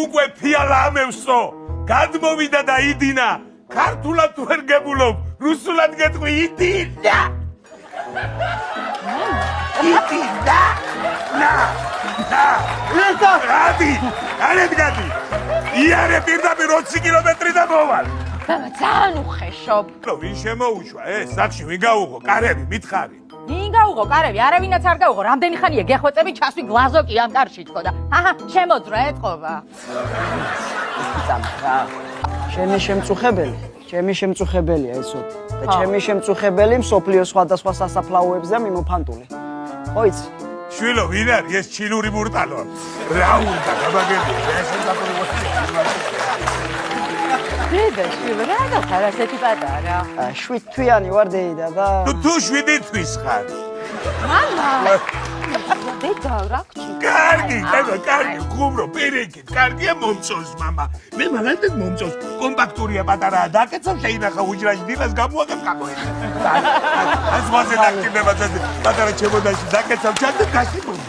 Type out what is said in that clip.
უკვე ფიალა ამევსო გადმოვიდა და იდინა ქართულად თუ ვერ გებულობ რუსულად გეტყვი იდინა იდინა ირტა გადი გადი იარე პირდაპირ 20 კილომეტრი და მოვალ მამა ძალიან უხეშობ ვინ შემოუშვა სახში ვინ გაუღო კარები მითხარი ვინ გაუღო კარები არავინაც არ გაუღო რამდენი ხანია გეხვეწები ჩასვი გლაზოკი ამ კარში თქო და აჰა შემოძრა ეთყობა ჩემი შემწუხებელია ესო და ჩემი შემწუხებელი მსოფლიოს სხვადასხვა სასაფლაოებზე მიმოფანტული ხო იცი შვილო ვინ არის ეს ჩინური მურტალო რა უნდა გაბაგებია ეს დედა შვილო რა გახარ ასეთი პატარა 7 თვიანი ვარ დეიდა და თუ 7 თვის ხარ მამა დედა რა გჭირდა კარგი ხუმრო პირიქით კარგია მომწონს მამა მე მაგალითად მომწონს კომპაქტურია პატარაა დაკეცავ შეინახა უჯრაში დილას გამოაგებ გამოიცა ეს ვაზე დაკიდებაძე პატარა ჩემოდანში დაკეცავ ჩანდა გასი მომწონს